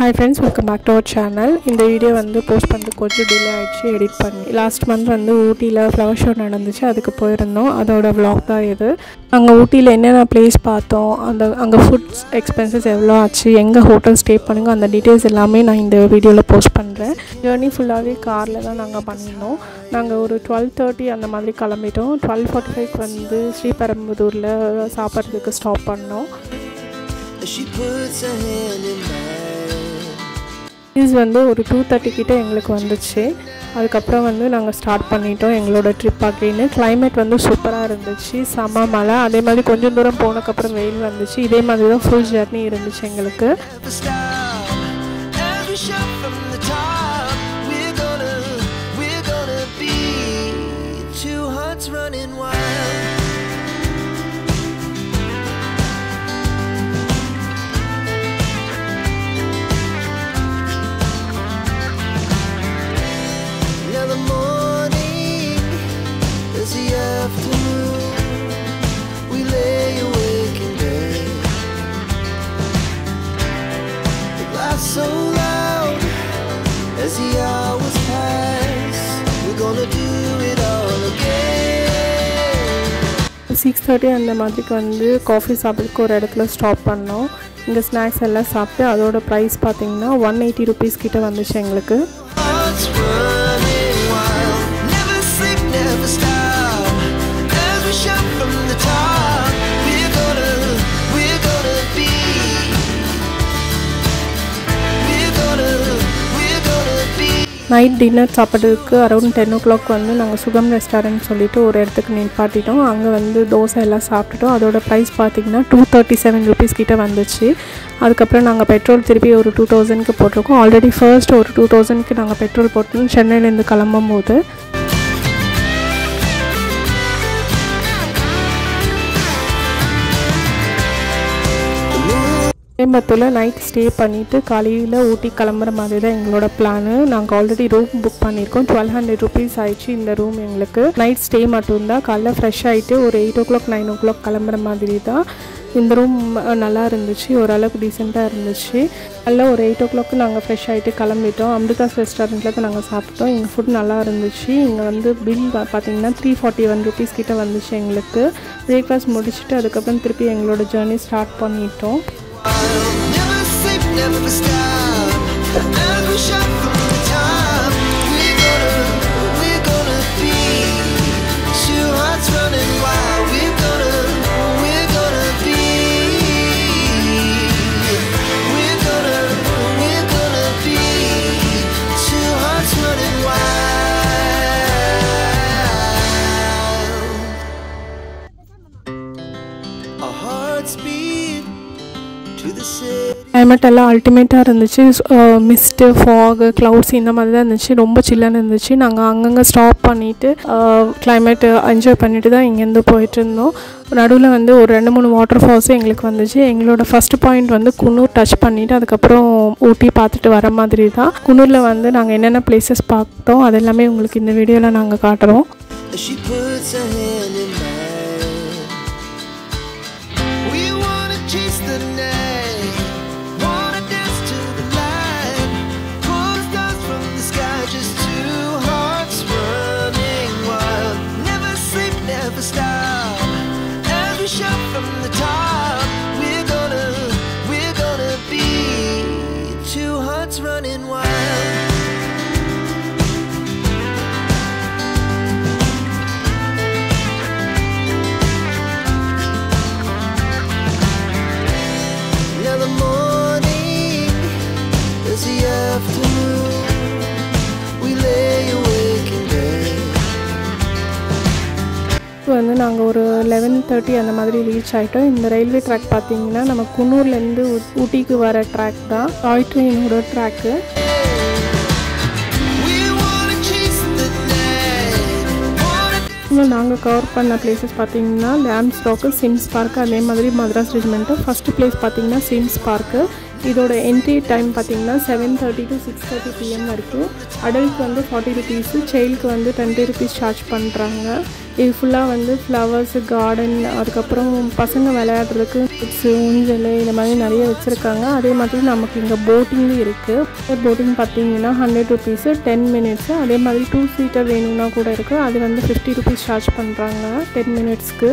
Hi friends, welcome back to our channel. இந்த video வந்து post பண்ணுறது கொஞ்சம் டிலே ஆயிடுச்சு எடிட் பண்ணி. லாஸ்ட் மந்த் வந்து ஊட்டியில் ஃப்ளவர் ஷோ நடந்துச்சு, அதுக்கு போயிருந்தோம். அதோட vlog தான் இது. அங்கே ஊட்டியில் என்னென்ன பிளேஸ் பார்த்தோம், அங்கே ஃபுட்ஸ் எக்ஸ்பென்சஸ் எவ்வளோ ஆச்சு, எங்கே ஹோட்டல் ஸ்டே பண்ணுங்க, அந்த டீட்டெயில்ஸ் எல்லாமே நான் இந்த வீடியோவில் போஸ்ட் பண்ணுறேன். ஜேர்னி ஃபுல்லாகவே காரில் தான் நாங்கள் பண்ணியிருந்தோம். நாங்கள் ஒரு 12:30 அந்த மாதிரி கிளம்பிட்டோம். 12:45 வந்து ஸ்ரீபெரும்புதூரில் சாப்பிட்றதுக்கு ஸ்டாப் பண்ணோம். இது வந்து ஒரு 2:30 கிட்ட எங்களுக்கு வந்துச்சு. அதுக்கப்புறம் வந்து நாங்கள் ஸ்டார்ட் பண்ணிட்டோம் எங்களோட ட்ரிப் அகைன்னு. கிளைமேட் வந்து சூப்பராக இருந்துச்சு, செம்ம மழை. அதே மாதிரி கொஞ்சம் தூரம் போனதுக்கப்புறம் வெயில் வந்துச்சு. இதே மாதிரி தான் ஃபுல் ஜர்னி இருந்துச்சு எங்களுக்கு. So loud as the hours pass, we're gonna do it all again. 6:30 அந்த மாதிரிக்கு வந்து காஃபி சாப்பிட்றதுக்கு ஒரு இடத்துல ஸ்டாப் பண்ணோம். இங்கே ஸ்நாக்ஸ் எல்லாம் சாப்பிட்டு அதோட ப்ரைஸ் பார்த்தீங்கன்னா 180 rupees கிட்ட வந்துச்சு எங்களுக்கு. நைட் டின்னர் சாப்பிட்றதுக்கு அரௌண்ட் 10 o'clock வந்து நாங்கள் சுகம் ரெஸ்டாரண்ட் சொல்லிட்டு ஒரு இடத்துக்கு நிப்பாட்டிட்டோம். அங்கே வந்து தோசை எல்லாம் சாப்பிட்டுட்டோம். அதோட ப்ரைஸ் பார்த்திங்கன்னா 237 rupees கிட்ட வந்துச்சு. அதுக்கப்புறம் நாங்கள் பெட்ரோல் திருப்பி ஒரு 2000க்கு போட்டிருக்கோம். ஆல்ரெடி ஃபர்ஸ்ட் ஒரு 2000க்கு நாங்கள் பெட்ரோல் போட்டோம் சென்னையிலேருந்து கிளம்பும் போது. கோயம்புத்தூரில் நைட் ஸ்டே பண்ணிவிட்டு காலையில் ஊட்டி கிளம்புற மாதிரி தான் எங்களோட பிளானு. நாங்கள் ஆல்ரெடி ரூம் புக் பண்ணியிருக்கோம். 1200 rupees ஆயிடுச்சு இந்த ரூம் எங்களுக்கு. நைட் ஸ்டே மட்டும்தான். காலைல ஃப்ரெஷ் ஆகிட்டு ஒரு 8 o'clock 9 o'clock கிளம்புற மாதிரி தான். இந்த ரூம் நல்லா இருந்துச்சு, ஓரளவுக்கு டீசெண்டாக இருந்துச்சு. அதில் ஒரு 8 o'clock நாங்கள் ஃப்ரெஷ் ஆகிட்டு கிளம்பிட்டோம். அமிர்தாஸ் ரெஸ்டாரண்ட்டில் தான் நாங்கள் சாப்பிட்டோம். எங்கள் ஃபுட் நல்லா இருந்துச்சு. இங்கே வந்து பில் பார்த்திங்கன்னா 341 rupees கிட்ட வந்துச்சு எங்களுக்கு. பிரேக்ஃபாஸ்ட் முடிச்சுட்டு அதுக்கப்புறம் திருப்பி எங்களோட ஜேர்னி ஸ்டார்ட் பண்ணிட்டோம். Never sleep, never stop. Every shot from the top. We're gonna be two hearts running wild. We're gonna be. We're gonna be two hearts running wild. Our hearts beat. Climate எல்லாம் அல்டிமேட்டாக இருந்துச்சு. Mist, fog, clouds இந்த மாதிரி தான் இருந்துச்சு. ரொம்ப சில்லாக இருந்துச்சு. நாங்கள் அங்கங்கே ஸ்டாப் பண்ணிவிட்டு கிளைமேட்டு என்ஜாய் பண்ணிவிட்டு தான் இங்கேருந்து போயிட்டு இருந்தோம். நடுவில் வந்து ஒரு 2-3 வாட்டர் ஃபால்ஸும் எங்களுக்கு வந்துச்சு. எங்களோட ஃபஸ்ட் பாயிண்ட் வந்து குன்னூர் டச் பண்ணிவிட்டு அதுக்கப்புறம் ஊட்டி பார்த்துட்டு வர மாதிரி தான். குன்னூரில் வந்து நாங்கள் என்னென்ன பிளேசஸ் பார்த்தோம் அது எல்லாமே உங்களுக்கு இந்த வீடியோவில் நாங்கள் காட்டுறோம். Running wild. Now the morning is the afternoon. We lay awake in bed. வந்து நாங்கள் ஒரு 11:30 அந்த மாதிரி ரீச் ஆகிட்டோம். இந்த ரயில்வே ட்ராக் பார்த்தீங்கன்னா நம்ம குன்னூர்லேருந்து ஊட்டிக்கு வர ட்ராக் தான், டாய் ட்ரெயினோட ட்ராக்கு. இன்னும் நாங்கள் கவர் பண்ண பிளேசஸ் பார்த்தீங்கன்னா லேம்ஸ் ராக்கு, சிம்ஸ் பார்க்கு, அதே மாதிரி மദ്രാസ് ரெஜிமெண்ட்டு. ஃபஸ்ட்டு பிளேஸ் பார்த்தீங்கன்னா சிம்ஸ் பார்க்கு. இதோட என்ட்ரி டைம் பார்த்திங்கன்னா 7:30 to 6:30 PM வரைக்கும். அடல்ட்க்கு வந்து 40 rupees, சைல்டுக்கு வந்து 20 rupees சார்ஜ் பண்ணுறாங்க. இது ஃபுல்லாக வந்து ஃப்ளவர்ஸு, கார்டன், அதுக்கப்புறம் பசங்க விளையாடுறதுக்கு கிட்ஸு, ஊஞ்சல் இந்த மாதிரி நிறைய வச்சுருக்காங்க. அதே மாதிரி நமக்கு இங்கே போட்டிங்கும் இருக்குது. போட்டிங் பார்த்திங்கன்னா 100 rupees 10 minutes. அதே மாதிரி 2 seater வேணும்னா கூட இருக்குது. அது வந்து 50 rupees சார்ஜ் பண்ணுறாங்க 10 minutesக்கு.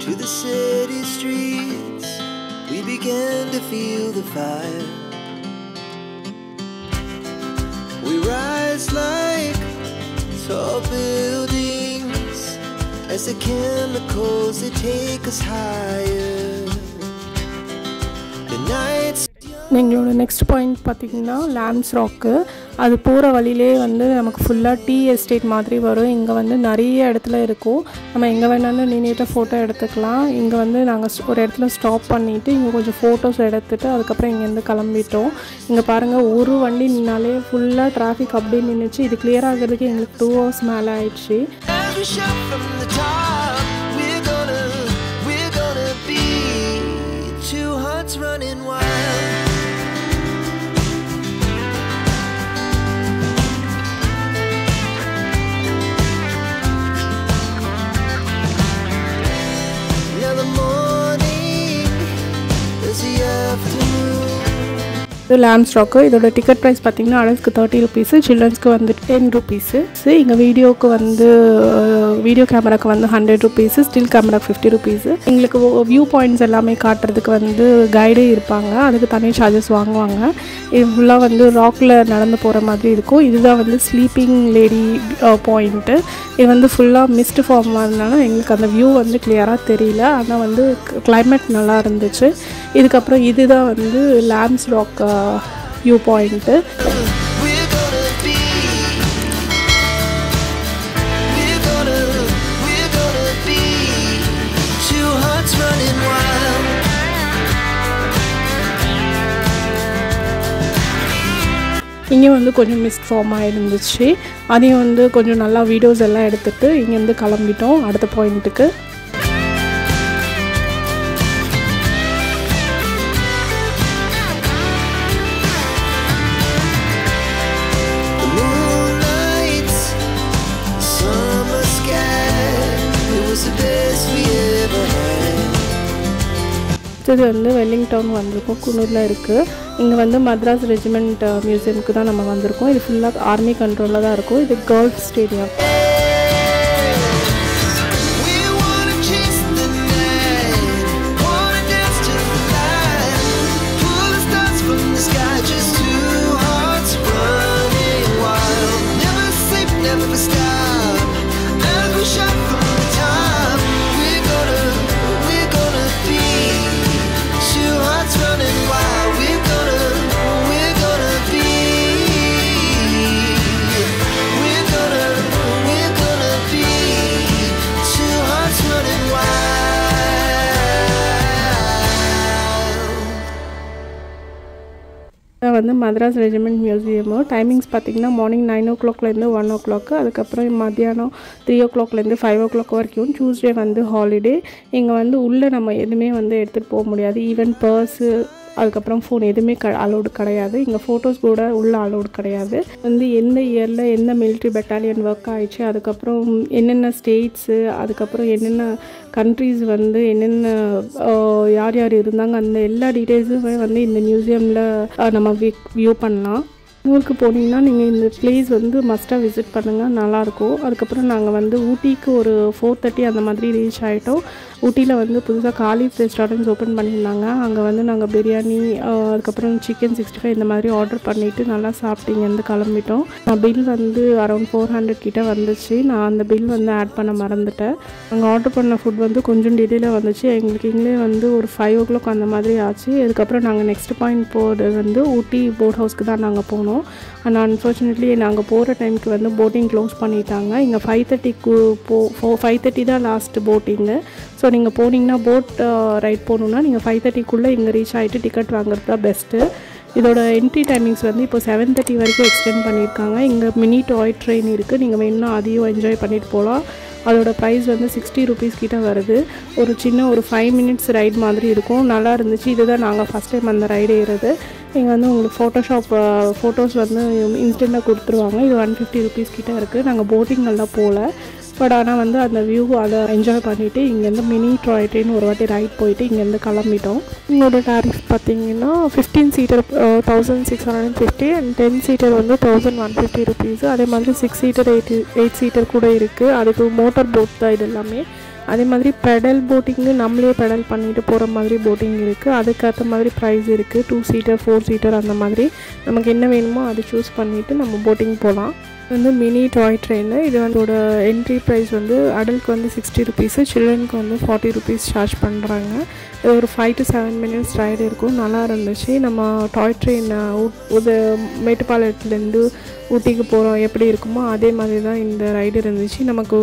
To the city streets, we began to feel the fire. We rise like tall buildings as the chemicals they take us higher. The nights. எங்களோட நெக்ஸ்ட் பாயிண்ட் பார்த்திங்கன்னா லேம்ஸ் ராக்கு. அது போகிற வழியிலே வந்து நமக்கு ஃபுல்லாக டீ எஸ்டேட் மாதிரி வரும். இங்கே வந்து நிறைய இடத்துல இருக்கும். நம்ம எங்கே வேணாலும் நின்றுட்டு ஃபோட்டோ எடுத்துக்கலாம். இங்கே வந்து நாங்கள் ஒரு இடத்துல ஸ்டாப் பண்ணிவிட்டு இங்கே கொஞ்சம் ஃபோட்டோஸ் எடுத்துகிட்டு அதுக்கப்புறம் இங்கேருந்து கிளம்பிட்டோம். இங்கே பாருங்கள், ஒரு வண்டி நின்னாலே ஃபுல்லாக டிராஃபிக் அப்படியே நின்றுச்சு. இது கிளியர் ஆகிறதுக்கு எங்களுக்கு 2 hours மேலே ஆயிடுச்சு. இது லேம்ஸ் ராக்கு. இதோட டிக்கெட் ப்ரைஸ் பார்த்திங்கன்னா அடல்ட்ஸ்க்கு 30 rupees, சில்ட்ரன்ஸ்க்கு வந்து 10 rupees. இங்கே வீடியோவுக்கு வந்து வீடியோ கேமராவுக்கு வந்து 100 rupees, ஸ்டில் கேமராக்கு 50 rupees. எங்களுக்கு வியூ பாயிண்ட்ஸ் எல்லாமே காட்டுறதுக்கு வந்து கைடே இருப்பாங்க. அதுக்கு தனி சார்ஜஸ் வாங்குவாங்க. இது ஃபுல்லாக வந்து ராக்கில் நடந்து போகிற மாதிரி இருக்கும். இதுதான் வந்து ஸ்லீப்பிங் லேடி பாயிண்ட்டு. இது வந்து ஃபுல்லாக மிஸ்ட் ஃபார்ம் ஆனதுனால எங்களுக்கு அந்த வியூ வந்து கிளியராக தெரியல. ஆனால் வந்து கிளைமேட் நல்லா இருந்துச்சு. இதுக்கப்புறம் இதுதான் வந்து லேம்ஸ் ராக் வியூ பாயிண்ட்டு. இங்கே வந்து கொஞ்சம் மிஸ்ட் ஃபார்ம் ஆகிருந்துச்சு. அதையும் வந்து கொஞ்சம் நல்லா வீடியோஸ் எல்லாம் எடுத்துகிட்டு இங்கேருந்து கிளம்பிட்டோம் அடுத்த பாயிண்ட்டுக்கு. இது வந்து வெல்லிங்டன் வந்திருக்கோம், குன்னூரில் இருக்குது. இங்கே வந்து மத்ராஸ் ரெஜிமெண்ட் மியூசியமுக்கு தான் நம்ம வந்திருக்கோம். இது ஃபுல்லாக ஆர்மி கண்ட்ரோலில் தான் இருக்கும். இது கோல்ஃப் ஸ்டேடியம். வந்து மദ്രാஸ் ரெஜிமெண்ட் மியூசியமு. டைமிங்ஸ் பார்த்திங்கன்னா மார்னிங் 9 o'clockலேருந்து 1 o'clock, அதுக்கப்புறம் மத்தியானம் 3 o'clockலேருந்து 5 o'clock வரைக்கும். டியூஸ்டே வந்து ஹாலிடே. இங்கே வந்து உள்ளே நம்ம எதுவுமே வந்து எடுத்துகிட்டு போக முடியாது. ஈவன் பர்ஸு அதுக்கப்புறம் ஃபோன் எதுவுமே அலோடு கிடையாது. இங்கே ஃபோட்டோஸ் கூட உள்ள அலோடு கிடையாது. வந்து எந்த இயரில் எந்த மிலிட்ரி பெட்டாலியன் ஒர்க் ஆகிடுச்சு, அதுக்கப்புறம் என்னென்ன ஸ்டேட்ஸு, அதுக்கப்புறம் என்னென்ன கண்ட்ரீஸ் வந்து என்னென்ன யார் யார் இருந்தாங்க, அந்த எல்லா டீட்டெயில்ஸுமே வந்து இந்த மியூசியமில் நம்ம வியூ பண்ணலாம். ஊருக்கு போனீங்கன்னா நீங்கள் இந்த பிளேஸ் வந்து மஸ்ட்டாக விசிட் பண்ணுங்கள், நல்லாயிருக்கும். அதுக்கப்புறம் நாங்கள் வந்து ஊட்டிக்கு ஒரு 4:30 அந்த மாதிரி ரீச் ஆகிட்டோம். ஊட்டியில் வந்து புதுசாக காலிஃப் ரெஸ்டாரண்ட்ஸ் ஓப்பன் பண்ணியிருந்தாங்க. அங்கே வந்து நாங்கள் பிரியாணி, அதுக்கப்புறம் சிக்கன் 65 இந்த மாதிரி ஆர்டர் பண்ணிவிட்டு நல்லா சாப்பிட்டு இங்கேருந்து கிளம்பிட்டோம். பில் வந்து அரௌண்ட் 400 கிட்டே வந்துச்சு. நான் அந்த பில் வந்து ஆட் பண்ண மறந்துட்டேன். நாங்கள் ஆர்டர் பண்ண ஃபுட் வந்து கொஞ்சம் டிலேயில் வந்துச்சு. எங்களுக்கு இங்கே வந்து ஒரு 5 o'clock அந்த மாதிரி ஆச்சு. அதுக்கப்புறம் நாங்கள் நெக்ஸ்ட் பாயிண்ட் போகிறது வந்து ஊட்டி போட் ஹவுஸ்க்கு தான் நாங்கள் போனோம். ஆனால் அன்ஃபார்ச்சுனேட்லி நாங்கள் போகிற டைமுக்கு வந்து போட்டிங் க்ளோஸ் பண்ணிட்டாங்க. இங்கே 5:30 தான் லாஸ்ட் போட்டிங்கு. ஸோ நீங்கள் போனீங்கன்னா போட் ரைட் போகணுன்னா நீங்கள் 5:30 இங்கே ரீச் ஆகிட்டு டிக்கெட் வாங்குறது தான் பெஸ்ட்டு. இதோட என்ட்ரி டைமிங்ஸ் வந்து இப்போ 7:30 வரைக்கும் எக்ஸ்டெண்ட் பண்ணியிருக்காங்க. இங்கே மினி டாய் ட்ரெயின் இருக்குது. நீங்கள் வேணுன்னா அதையும் என்ஜாய் பண்ணிட்டு போகலாம். அதோட ப்ரைஸ் வந்து 60 rupees கிட்ட வருது. ஒரு சின்ன ஒரு 5 minutes ரைட் மாதிரி இருக்கும். நல்லா இருந்துச்சு. இதுதான் நாங்கள் ஃபஸ்ட் டைம் அந்த ரைடு ஏறுறது. இங்கே வந்து உங்களுக்கு ஃபோட்டோஸ் வந்து இன்ஸ்டண்ட்டாக கொடுத்துருவாங்க. இது 150 rupees கிட்ட இருக்குது. நாங்கள் போட்டிங் எல்லாம் போகல. பட் ஆனால் வந்து அந்த வியூ அதை என்ஜாய் பண்ணிவிட்டு இங்கேருந்து மினி டாய் ட்ரெயின் ஒரு வாட்டி ரைட் போயிட்டு இங்கேருந்து கிளம்பிட்டோம். இங்கோட டாரிஃப் பார்த்தீங்கன்னா 15 seater 1650 அண்ட் 10 seater வந்து 1150 rupees. அதே மாதிரி 6 seater 8 seater கூட இருக்குது. அதுக்கு மோட்டார் போட் தான் இது எல்லாமே. அதே மாதிரி பெடல் போட்டிங்கு நம்மளே பெடல் பண்ணிட்டு போகிற மாதிரி போட்டிங் இருக்குது. அதுக்கேற்ற மாதிரி ப்ரைஸ் இருக்குது. 2 seater 4 seater அந்த மாதிரி நமக்கு என்ன வேணுமோ அதை சூஸ் பண்ணிவிட்டு நம்ம போட்டிங் போகலாம். வந்து மினி டாய் ட்ரெயின். இது வந்து என்ட்ரி ப்ரைஸ் வந்து அடல்ட்க்கு வந்து 60 rupees, சில்ட்ரனுக்கு வந்து 40 rupees சார்ஜ் பண்ணுறாங்க. இது ஒரு 5 to 7 minutes ரைடு இருக்கும். நல்லா இருந்துச்சு. நம்ம டாய் ட்ரெயின் மேட்டுப்பாளையத்துலேருந்து ஊட்டிக்கு போகிறோம் எப்படி இருக்குமோ அதே மாதிரி தான் இந்த ரைடு இருந்துச்சு. நமக்கு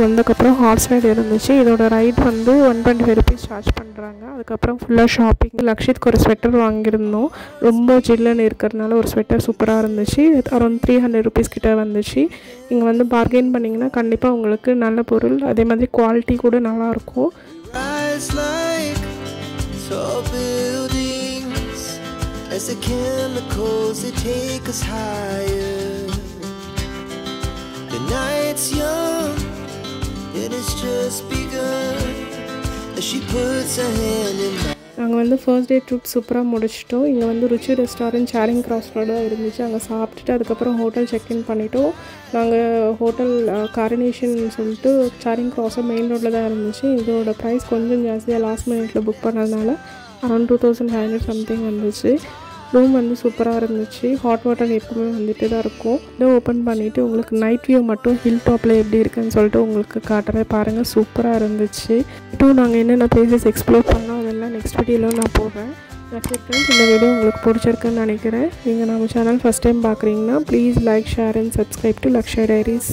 வந்ததுக்கப்புறம் ஹார்ஸ் ரைடு இருந்துச்சு. இதோட ரைட் வந்து 125 rupees சார்ஜ் பண்ணுறாங்க. அதுக்கப்புறம் ஃபுல்லாக ஷாப்பிங். லக்ஷித்க்கு ஒரு ஸ்வெட்டர் வாங்கியிருந்தோம். ரொம்ப ஜில்லுன்னு இருக்கிறதுனால ஒரு ஸ்வெட்டர் சூப்பராக இருந்துச்சு. அரௌண்ட் 300 rupees கிட்ட வந்துச்சு. இங்கே வந்து பார்கெயின் பண்ணிங்கன்னா கண்டிப்பாக உங்களுக்கு நல்ல பொருள், அதே மாதிரி குவாலிட்டி கூட நல்லாயிருக்கும். நாங்கள் வந்து ஃபர்ஸ்ட் டே ட்ரிப் சூப்பராக முடிச்சிட்டோம். இங்கே வந்து ருச்சி ரெஸ்டாரண்ட் சேரிங் கிராஸ் ரோடாக இருந்துச்சு. அங்கே சாப்பிட்டுட்டு அதுக்கப்புறம் ஹோட்டல் செக்இன் பண்ணிவிட்டோம். நாங்கள் ஹோட்டல் காரினேஷன் சொல்லிட்டு சேரிங் கிராஸாக மெயின் ரோட்டில் தான் இருந்துச்சு. இதோட ப்ரைஸ் கொஞ்சம் ஜாஸ்தியாக லாஸ்ட் மினிட்டில் புக் பண்ணதுனால அரௌண்ட் 2500 சம்திங் வந்துச்சு. ரூம் வந்து சூப்பராக இருந்துச்சு. ஹாட் வாட்டர் எப்பவுமே வந்துட்டு தான் இருக்கும். இதை ஓப்பன் பண்ணிவிட்டு உங்களுக்கு நைட் வியூ மட்டும் ஹில் டாப்பில் எப்படி இருக்குன்னு சொல்லிட்டு உங்களுக்கு காட்டுறேன் பாருங்கள். சூப்பராக இருந்துச்சு. நாங்கள் என்னென்ன பிளேசஸ் எக்ஸ்ப்ளோர் பண்ணோம் அதெல்லாம் நெக்ஸ்ட் வீடியோவில் நான் போடுறேன். ஃப்ரெண்ட்ஸ், இந்த வீடியோ உங்களுக்கு பிடிச்சிருக்குன்னு நினைக்கிறேன். நீங்கள் நம்ம சேனல் ஃபஸ்ட் டைம் பார்க்குறீங்கன்னா please like, share and subscribe to Lakshya diaries.